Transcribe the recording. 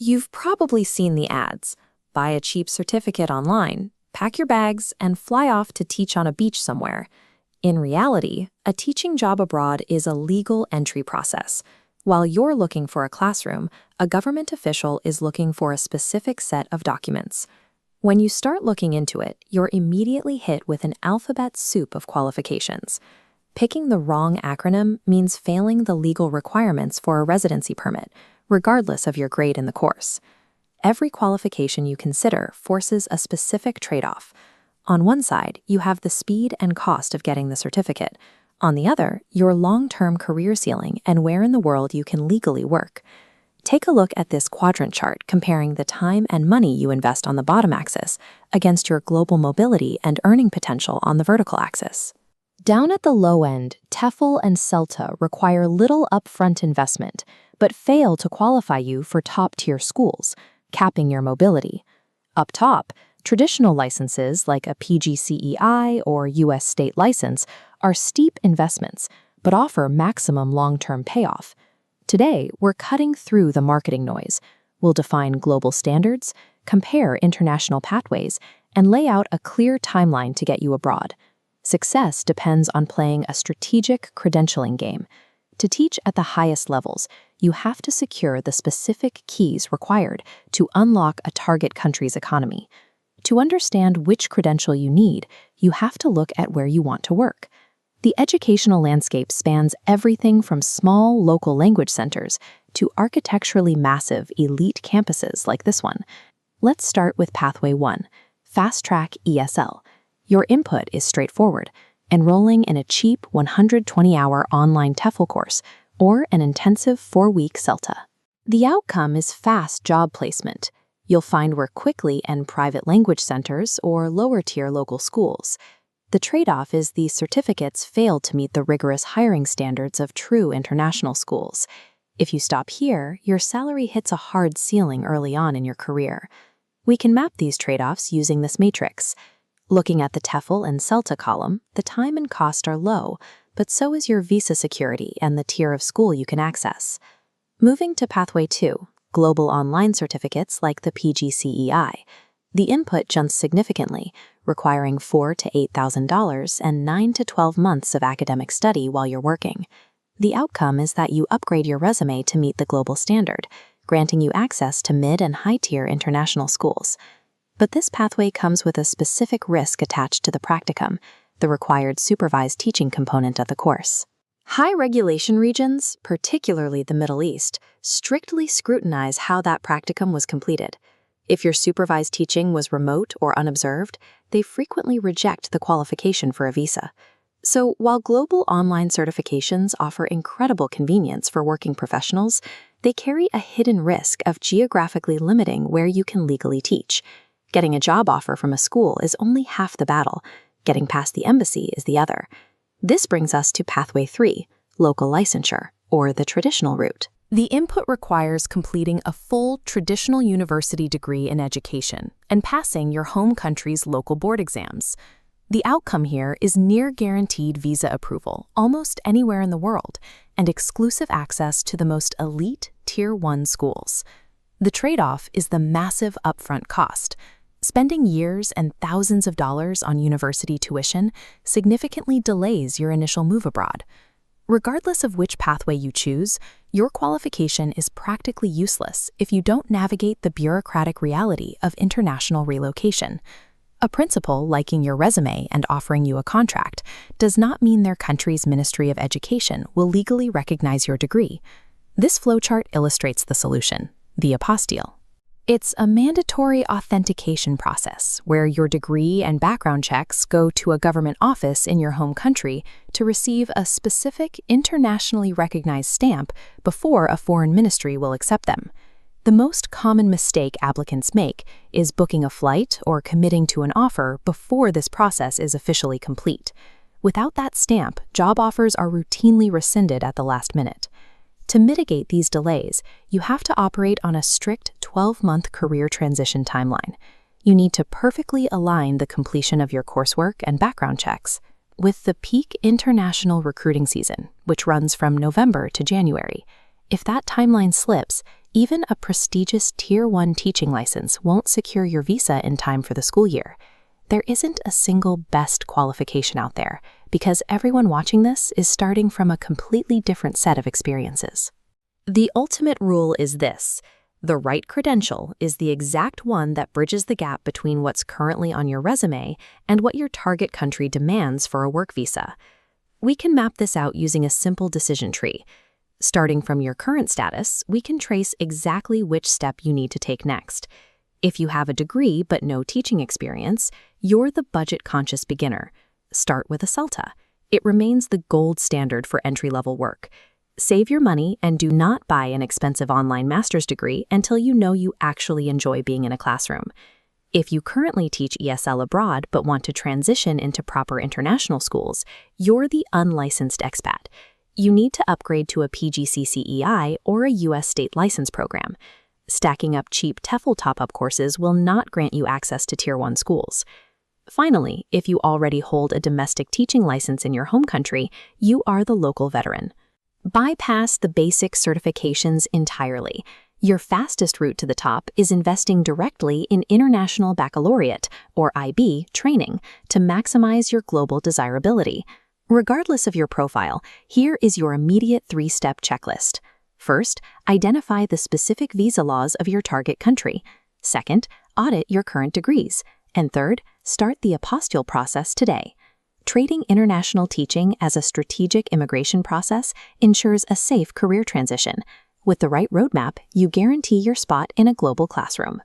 You've probably seen the ads. Buy a cheap certificate online, pack your bags, and fly off to teach on a beach somewhere. In reality, a teaching job abroad is a legal entry process. While you're looking for a classroom, a government official is looking for a specific set of documents. When you start looking into it, you're immediately hit with an alphabet soup of qualifications. Picking the wrong acronym means failing the legal requirements for a residency permit, regardless of your grade in the course. Every qualification you consider forces a specific trade-off. On one side, you have the speed and cost of getting the certificate. On the other, your long-term career ceiling and where in the world you can legally work. Take a look at this quadrant chart comparing the time and money you invest on the bottom axis against your global mobility and earning potential on the vertical axis. Down at the low end, TEFL and CELTA require little upfront investment, but fail to qualify you for top-tier schools, capping your mobility. Up top, traditional licenses like a PGCEI or U.S. state license are steep investments, but offer maximum long-term payoff. Today, we're cutting through the marketing noise. We'll define global standards, compare international pathways, and lay out a clear timeline to get you abroad. Success depends on playing a strategic credentialing game. To teach at the highest levels, you have to secure the specific keys required to unlock a target country's economy. To understand which credential you need, you have to look at where you want to work. The educational landscape spans everything from small local language centers to architecturally massive elite campuses like this one. Let's start with Pathway 1, Fast Track ESL. Your input is straightforward, enrolling in a cheap 120-hour online TEFL course or an intensive 4-week CELTA. The outcome is fast job placement. You'll find work quickly in private language centers or lower-tier local schools. The trade-off is these certificates fail to meet the rigorous hiring standards of true international schools. If you stop here, your salary hits a hard ceiling early on in your career. We can map these trade-offs using this matrix. Looking at the TEFL and CELTA column, the time and cost are low, but so is your visa security and the tier of school you can access. Moving to Pathway 2, global online certificates like the PGCEI. The input jumps significantly, requiring $4,000 to $8,000 and 9 to 12 months of academic study while you're working. The outcome is that you upgrade your resume to meet the global standard, granting you access to mid- and high-tier international schools. But this pathway comes with a specific risk attached to the practicum, the required supervised teaching component of the course. High-regulation regions, particularly the Middle East, strictly scrutinize how that practicum was completed. If your supervised teaching was remote or unobserved, they frequently reject the qualification for a visa. So while global online certifications offer incredible convenience for working professionals, they carry a hidden risk of geographically limiting where you can legally teach. Getting a job offer from a school is only half the battle. Getting past the embassy is the other. This brings us to Pathway 3, local licensure, or the traditional route. The input requires completing a full traditional university degree in education and passing your home country's local board exams. The outcome here is near guaranteed visa approval almost anywhere in the world and exclusive access to the most elite Tier 1 schools. The trade-off is the massive upfront cost. Spending years and thousands of dollars on university tuition significantly delays your initial move abroad. Regardless of which pathway you choose, your qualification is practically useless if you don't navigate the bureaucratic reality of international relocation. A principal liking your resume and offering you a contract does not mean their country's Ministry of Education will legally recognize your degree. This flowchart illustrates the solution, the apostille. It's a mandatory authentication process where your degree and background checks go to a government office in your home country to receive a specific internationally recognized stamp before a foreign ministry will accept them. The most common mistake applicants make is booking a flight or committing to an offer before this process is officially complete. Without that stamp, job offers are routinely rescinded at the last minute. To mitigate these delays, you have to operate on a strict 12-month career transition timeline. You need to perfectly align the completion of your coursework and background checks with the peak international recruiting season, which runs from November to January. If that timeline slips, Even a prestigious Tier 1 teaching license won't secure your visa in time for the school year. There isn't a single best qualification out there, because everyone watching this is starting from a completely different set of experiences. The ultimate rule is this: the right credential is the exact one that bridges the gap between what's currently on your resume and what your target country demands for a work visa. We can map this out using a simple decision tree. Starting from your current status, we can trace exactly which step you need to take next. If you have a degree but no teaching experience, you're the budget-conscious beginner. Start with a CELTA. It remains the gold standard for entry-level work. Save your money and do not buy an expensive online master's degree until you know you actually enjoy being in a classroom. If you currently teach ESL abroad but want to transition into proper international schools, you're the unlicensed expat. You need to upgrade to a PGCCEI or a U.S. state license program. Stacking up cheap TEFL top-up courses will not grant you access to Tier 1 schools. Finally, if you already hold a domestic teaching license in your home country, you are the local veteran. Bypass the basic certifications entirely. Your fastest route to the top is investing directly in International Baccalaureate, or IB, training to maximize your global desirability. Regardless of your profile, here is your immediate 3-step checklist. First, identify the specific visa laws of your target country. Second, audit your current degrees. And third, start the apostille process today. Treating international teaching as a strategic immigration process ensures a safe career transition. With the right roadmap, you guarantee your spot in a global classroom.